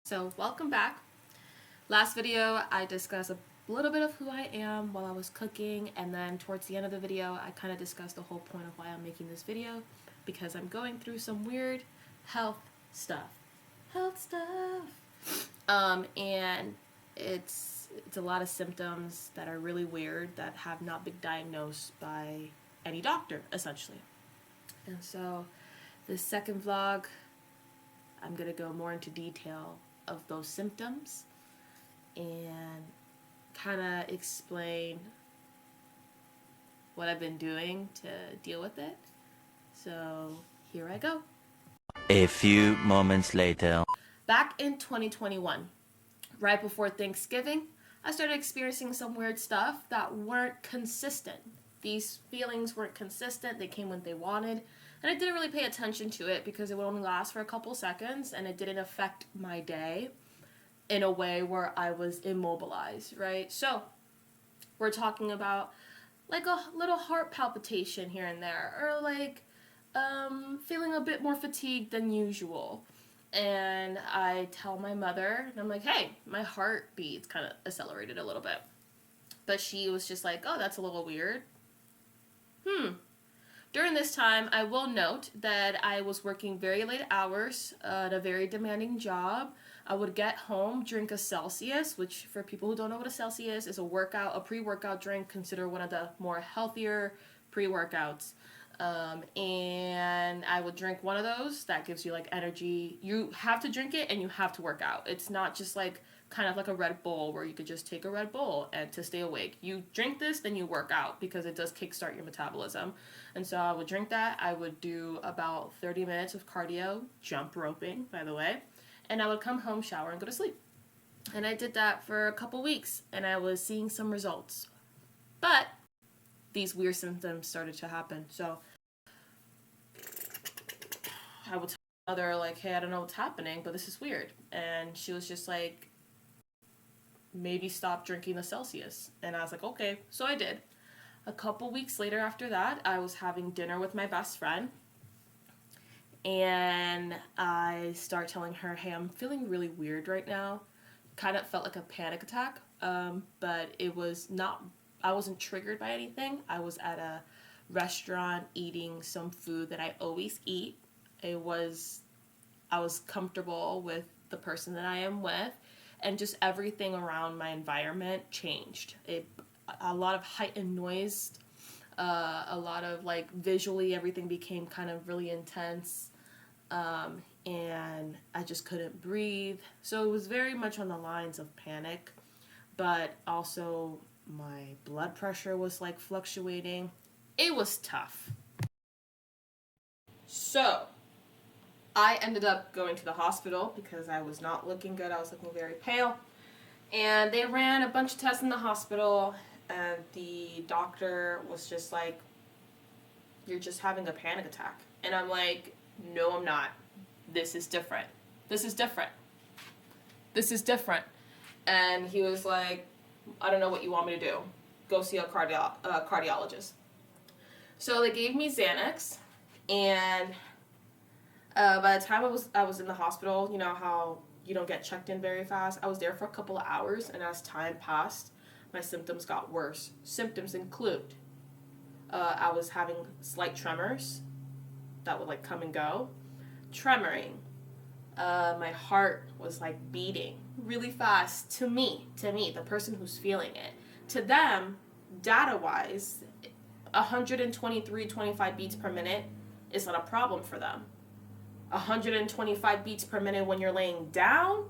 So welcome back. Last video I discussed a little bit of who I am while I was cooking, and then towards the end of the video I kind of discussed the whole point of why I'm making this video, because I'm going through some weird health stuff. Health stuff. And it's a lot of symptoms that are really weird that have not been diagnosed by any doctor, essentially. And so this second vlog, I'm going to go more into detail of those symptoms and kind of explain what I've been doing to deal with it. So here I go. A few moments later. Back in 2021, right before Thanksgiving, I started experiencing some weird stuff that weren't consistent. These feelings weren't consistent. They came when they wanted. And I didn't really pay attention to it because it would only last for a couple seconds, and it didn't affect my day in a way where I was immobilized, right? So we're talking about like a little heart palpitation here and there, or like feeling a bit more fatigued than usual. And I tell my mother, and I'm like, hey, my heartbeat's kind of accelerated a little bit. But she was just like, oh, that's a little weird. During this time, I will note that I was working very late hours at a very demanding job. I would get home, drink a Celsius, which for people who don't know what a Celsius is, a pre-workout drink, considered one of the more healthier pre-workouts. And I would drink one of those. That gives you like energy. You have to drink it and you have to work out. It's not just like kind of like a Red Bull where you could just take a Red Bull and to stay awake. You drink this, then you work out because it does kickstart your metabolism. And so I would drink that. I would do about 30 minutes of cardio, jump roping, by the way, and I would come home, shower, and go to sleep. And I did that for a couple weeks, and I was seeing some results. But these weird symptoms started to happen. So I would tell my mother, like, hey, I don't know what's happening, but this is weird. And she was just like, maybe stop drinking the Celsius. And I was like, okay. So I did. A couple weeks later after that, I was having dinner with my best friend. And I start telling her, hey, I'm feeling really weird right now. Kind of felt like a panic attack. But it was not, I wasn't triggered by anything. I was at a restaurant eating some food that I always eat. I was comfortable with the person that I am with, and just everything around my environment changed. A lot of heightened noise, a lot of like visually everything became kind of really intense, and I just couldn't breathe. So it was very much on the lines of panic, but also my blood pressure was like fluctuating. It was tough. So I ended up going to the hospital because I was not looking good. I was looking very pale. And they ran a bunch of tests in the hospital, and the doctor was just like, you're just having a panic attack. And I'm like, no, I'm not. This is different. This is different. This is different. And he was like, I don't know what you want me to do. Go see a cardiologist. So they gave me Xanax, and by the time I was in the hospital, you know how you don't get checked in very fast. I was there for a couple of hours, and as time passed, my symptoms got worse. Symptoms include I was having slight tremors that would like come and go, tremoring. My heart was like beating really fast to me, the person who's feeling it. To them, data-wise, 123-25 beats per minute is not a problem for them. 125 beats per minute when you're laying down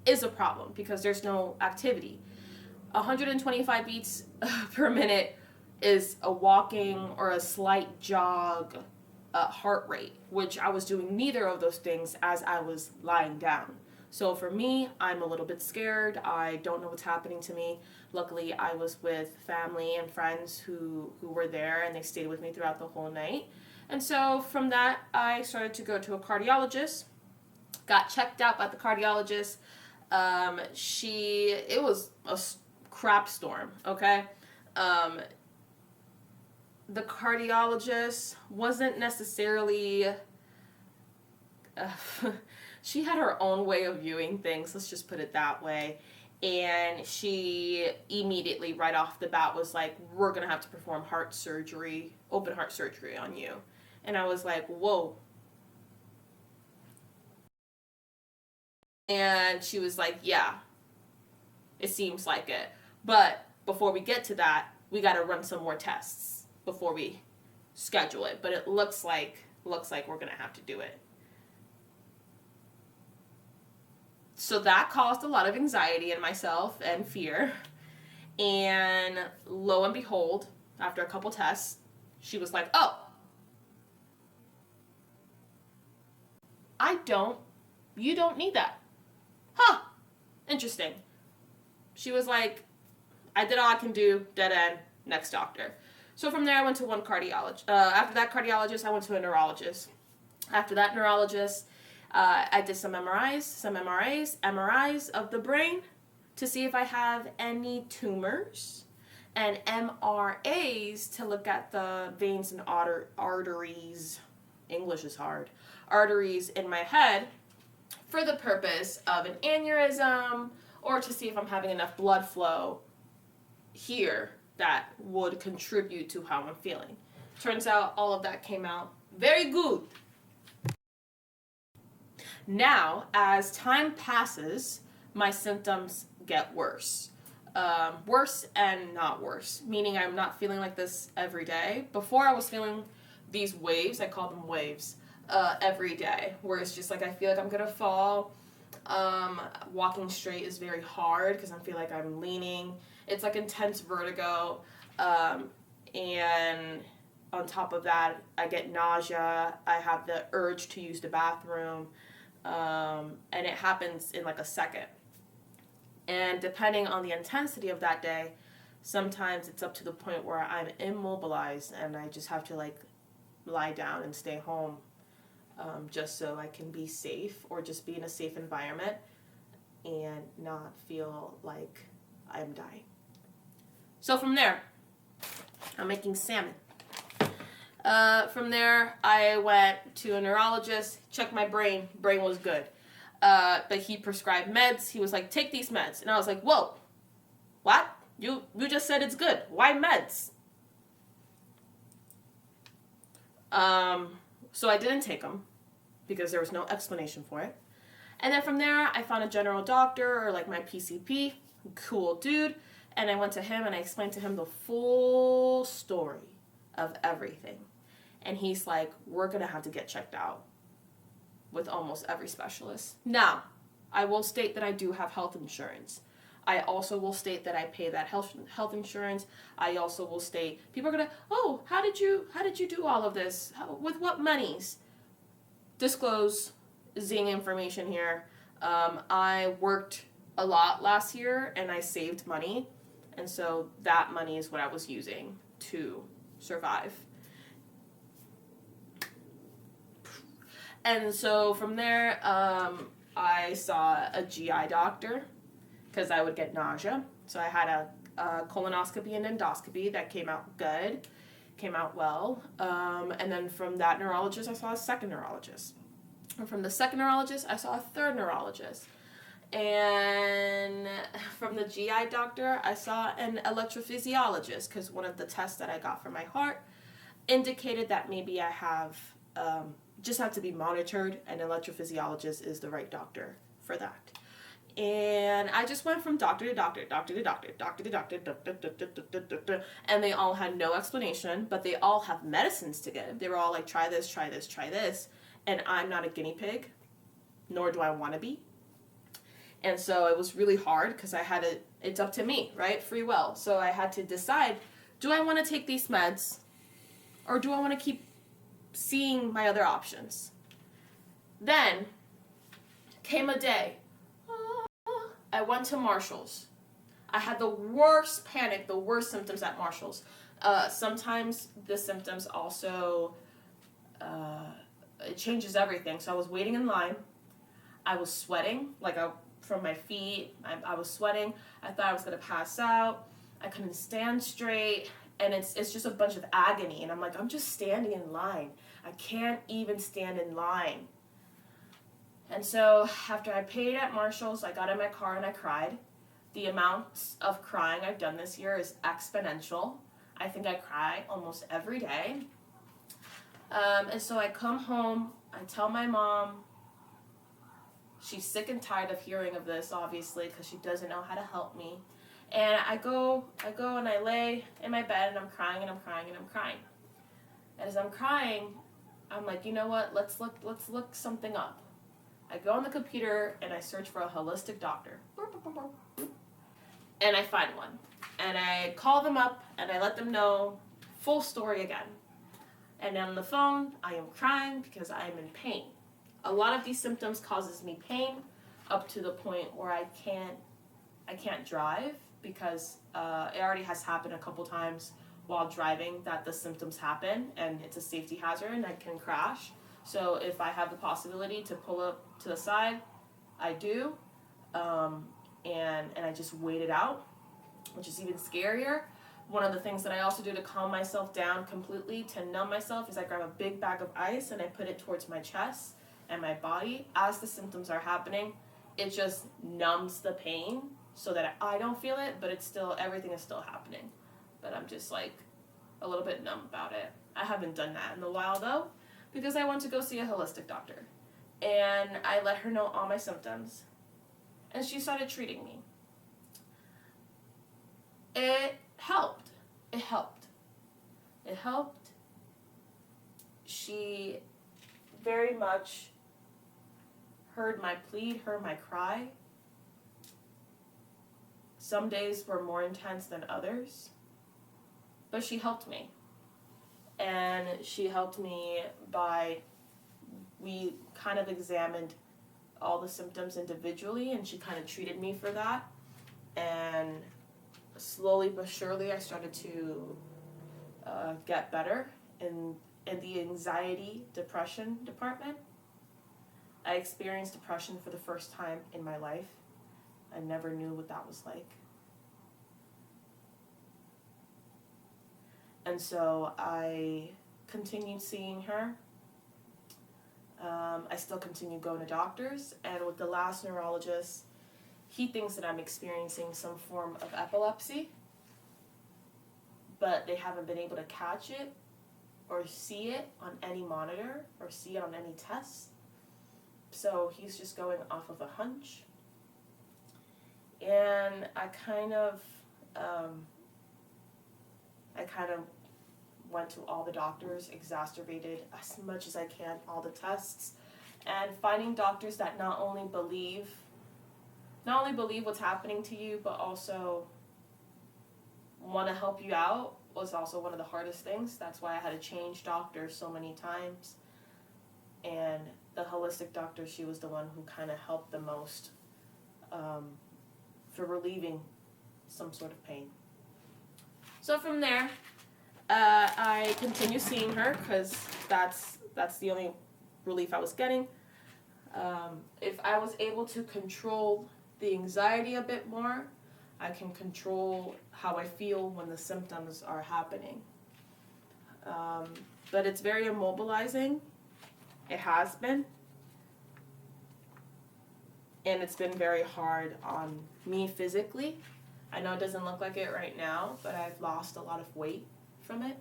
is a problem because there's no activity. 125 beats per minute is a walking or a slight jog heart rate, which I was doing neither of those things as I was lying down. So for me, I'm a little bit scared. I don't know what's happening to me. Luckily, I was with family and friends who were there, and they stayed with me throughout the whole night. And so from that, I started to go to a cardiologist, got checked out by the cardiologist. It was a crap storm, okay? The cardiologist wasn't necessarily she had her own way of viewing things, let's just put it that way. And she immediately, right off the bat, was like, we're going to have to perform heart surgery, open heart surgery on you. And I was like, whoa. And she was like, yeah, it seems like it. But before we get to that, we got to run some more tests before we schedule it. But it looks like we're going to have to do it. So that caused a lot of anxiety in myself and fear. And lo and behold, after a couple tests, she was like, oh, you don't need that. Huh, interesting. She was like, I did all I can do, dead end, next doctor. So from there, I went to one cardiologist. After that cardiologist, I went to a neurologist. After that neurologist, I did some MRIs of the brain to see if I have any tumors, and MRAs to look at the veins and arteries. English is hard. Arteries in my head for the purpose of an aneurysm, or to see if I'm having enough blood flow here that would contribute to how I'm feeling. Turns out all of that came out very good. Now, as time passes, my symptoms get worse. Worse and not worse, meaning I'm not feeling like this every day. Before, I was feeling these waves, I call them waves, every day, where it's just like I feel like I'm gonna fall. Walking straight is very hard because I feel like I'm leaning. It's like intense vertigo, and on top of that, I get nausea. I have the urge to use the bathroom, and it happens in like a second. And depending on the intensity of that day, sometimes it's up to the point where I'm immobilized and I just have to like lie down and stay home, just so I can be safe, or just be in a safe environment and not feel like I'm dying. So from there, I'm making salmon. From there, I went to a neurologist, checked my brain. Brain was good. But he prescribed meds. He was like, take these meds. And I was like, whoa, what? You just said it's good. Why meds? So I didn't take them because there was no explanation for it. And then from there, I found a general doctor, or like my PCP, cool dude. And I went to him and I explained to him the full story of everything. And he's like, we're going to have to get checked out with almost every specialist. Now, I will state that I do have health insurance. I also will state that I pay that health insurance. I also will state, people are gonna, oh, how did you do all of this? With what monies? Disclose zing information here. I worked a lot last year and I saved money, and so that money is what I was using to survive. And so from there, I saw a GI doctor because I would get nausea. So I had a colonoscopy and endoscopy that came out good, came out well. And then from that neurologist, I saw a second neurologist. And from the second neurologist, I saw a third neurologist. And from the GI doctor, I saw an electrophysiologist because one of the tests that I got for my heart indicated that maybe I have just have to be monitored, and electrophysiologist is the right doctor for that. And I just went from doctor to doctor, and they all had no explanation, but they all have medicines to give. They were all like, try this, try this, try this, and I'm not a guinea pig, nor do I want to be. And so it was really hard because it's up to me, right? Free will. So I had to decide, do I want to take these meds, or do I want to keep seeing my other options? Then came a day. I went to Marshall's. I had the worst panic, the worst symptoms at Marshall's. Sometimes the symptoms also, it changes everything. So I was waiting in line. I was sweating, from my feet. I was sweating. I thought I was going to pass out. I couldn't stand straight. And it's just a bunch of agony. And I'm like, I'm just standing in line. I can't even stand in line. And so after I paid at Marshall's, I got in my car and I cried. The amount of crying I've done this year is exponential. I think I cry almost every day. And so I come home, I tell my mom. She's sick and tired of hearing of this, obviously, because she doesn't know how to help me. And I go and I lay in my bed and I'm crying and I'm crying and I'm crying. And as I'm crying, I'm like, you know what? Let's look something up. I go on the computer and I search for a holistic doctor. And I find one. And I call them up and I let them know full story again. And on the phone, I am crying because I am in pain. A lot of these symptoms causes me pain up to the point where I can't drive because it already has happened a couple times while driving that the symptoms happen and it's a safety hazard and I can crash. So if I have the possibility to pull up to the side, I do, and I just wait it out, which is even scarier. One of the things that I also do to calm myself down completely, to numb myself, is I grab a big bag of ice and I put it towards my chest and my body as the symptoms are happening. It just numbs the pain so that I don't feel it, but everything is still happening. But I'm just like a little bit numb about it. I haven't done that in a while though, because I went to go see a holistic doctor. And I let her know all my symptoms. And she started treating me. It helped. It helped. It helped. She very much heard my plead, heard my cry. Some days were more intense than others, but she helped me. And she helped me we kind of examined all the symptoms individually, and she kind of treated me for that. And slowly but surely, I started to get better in the anxiety, depression department. I experienced depression for the first time in my life. I never knew what that was like. And so I continued seeing her. I still continue going to doctors, and with the last neurologist, he thinks that I'm experiencing some form of epilepsy, but they haven't been able to catch it or see it on any monitor or see it on any tests. So he's just going off of a hunch. And I kind of went to all the doctors, exacerbated as much as I can all the tests, and finding doctors that not only believe what's happening to you, but also want to help you out was also one of the hardest things. That's why I had to change doctors so many times. And the holistic doctor, she was the one who kind of helped the most for relieving some sort of pain. So from there, I continued seeing her because that's the only relief I was getting. If I was able to control the anxiety a bit more, I can control how I feel when the symptoms are happening. But it's very immobilizing. It has been. And it's been very hard on me physically. I know it doesn't look like it right now, but I've lost a lot of weight from it.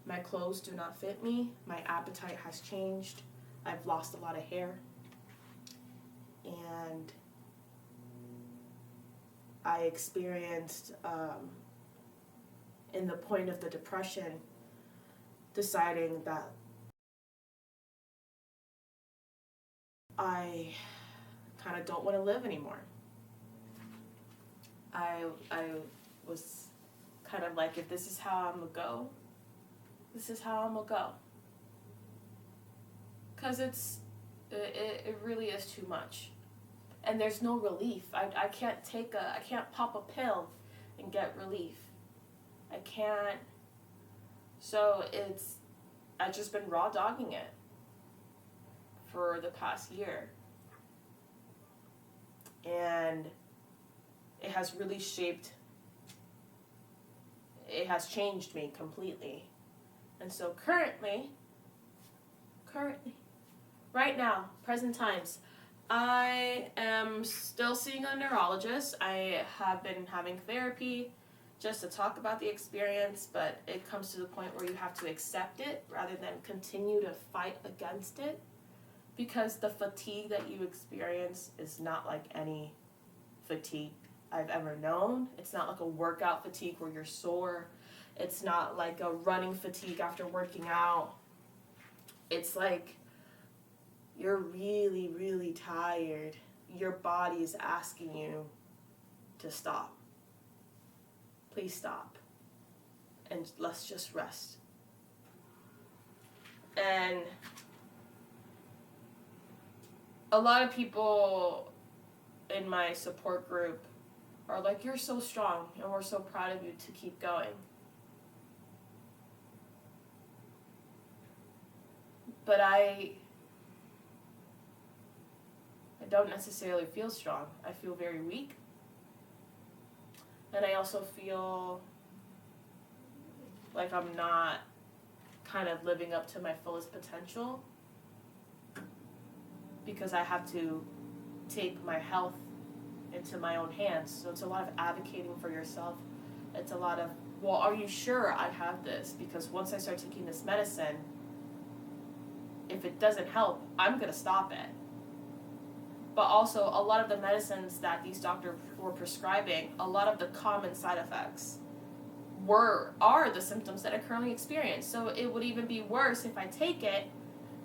My clothes do not fit me. My appetite has changed. I've lost a lot of hair. And I experienced, in the point of the depression, deciding that I kind of don't want to live anymore. I was kind of like, if this is how I'm gonna go, this is how I'm gonna go. Because it really is too much. And there's no relief. I can't pop a pill and get relief. I can't. So I've just been raw dogging it for the past year. And it has really it has changed me completely. And so currently, right now, present times, I am still seeing a neurologist. I have been having therapy just to talk about the experience, but it comes to the point where you have to accept it rather than continue to fight against it, because the fatigue that you experience is not like any fatigue I've ever known. It's not like a workout fatigue where you're sore. It's not like a running fatigue after working out. It's like you're really, really tired. Your body is asking you to stop. Please stop. And let's just rest. And a lot of people in my support group are like, you're so strong and we're so proud of you to keep going. But I don't necessarily feel strong. I feel very weak. And I also feel like I'm not kind of living up to my fullest potential, because I have to take my health into my own hands. So it's a lot of advocating for yourself. It's a lot of, well, are you sure I have this? Because once I start taking this medicine, if it doesn't help, I'm going to stop it. But also, a lot of the medicines that these doctors were prescribing, a lot of the common side effects are the symptoms that I currently experience. So it would even be worse if I take it,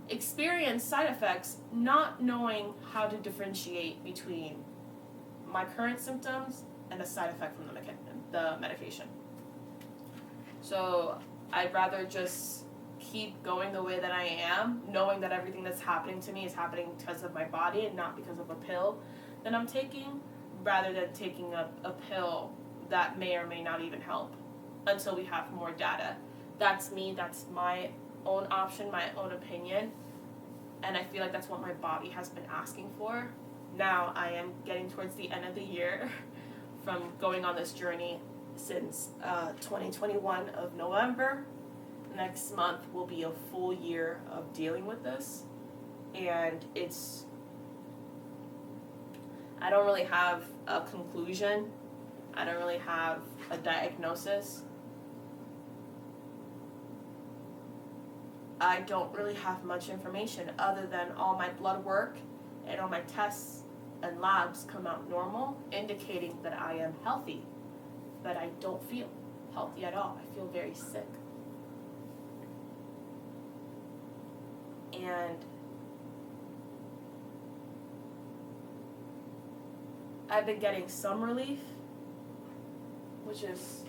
experience side effects, not knowing how to differentiate between my current symptoms and the side effect from the medication. So I'd rather just keep going the way that I am, knowing that everything that's happening to me is happening because of my body and not because of a pill that I'm taking, rather than taking a pill that may or may not even help until we have more data. That's me, that's my own option, my own opinion, and I feel like that's what my body has been asking for. Now I am getting towards the end of the year from going on this journey since 2021 of November. Next month will be a full year of dealing with this, and I don't really have a conclusion. I don't really have a diagnosis. I don't really have much information other than all my blood work and all my tests and labs come out normal, indicating that I am healthy, but I don't feel healthy at all. I feel very sick. And I've been getting some relief, which is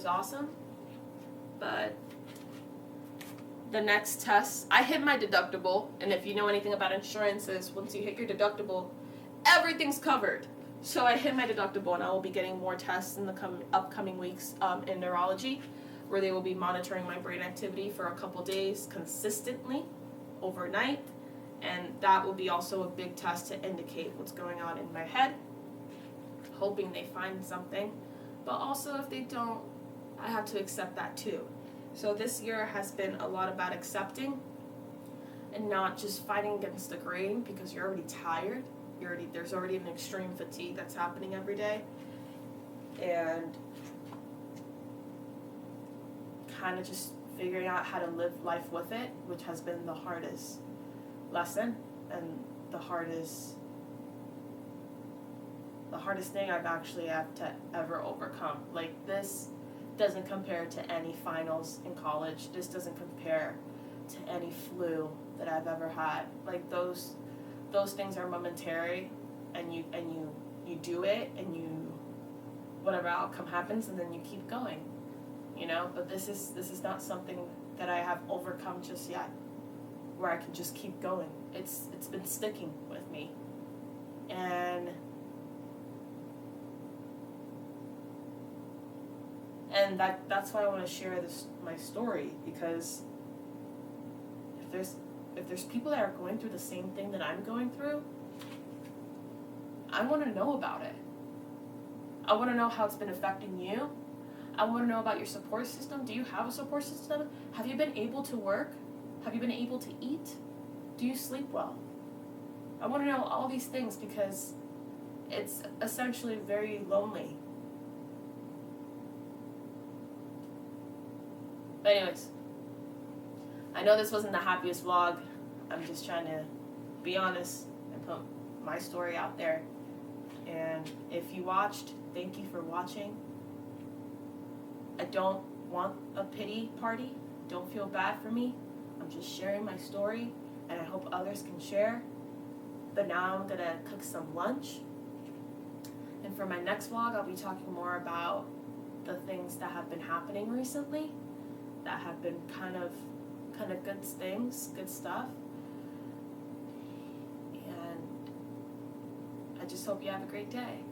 awesome. But the next test, I hit my deductible, and if you know anything about insurances, once you hit your deductible, everything's covered. So I hit my deductible, and I will be getting more tests in the upcoming weeks in neurology, where they will be monitoring my brain activity for a couple days consistently overnight, and that will be also a big test to indicate what's going on in my head, hoping they find something. But also, if they don't, I have to accept that too. So this year has been a lot about accepting and not just fighting against the grain, because you're already tired. There's already an extreme fatigue that's happening every day, and kind of just figuring out how to live life with it, which has been the hardest lesson and the hardest thing I've actually had to ever overcome. Like, this doesn't compare to any finals in college. This doesn't compare to any flu that I've ever had. Like, those things are momentary, and you do it, and whatever outcome happens, and then you keep going. But this is not something that I have overcome just yet, where I can just keep going. It's been sticking with me, and that's why I want to share my story, because if there's people that are going through the same thing that I'm going through, I want to know about it. I want to know how it's been affecting you. I want to know about your support system. Do you have a support system? Have you been able to work? Have you been able to eat? Do you sleep well? I want to know all these things because it's essentially very lonely. But anyways, I know this wasn't the happiest vlog. I'm just trying to be honest and put my story out there. And if you watched, thank you for watching. I don't want a pity party. Don't feel bad for me. I'm just sharing my story, and I hope others can share. But now I'm gonna cook some lunch. And for my next vlog, I'll be talking more about the things that have been happening recently, that have been kind of good things, good stuff. And I just hope you have a great day.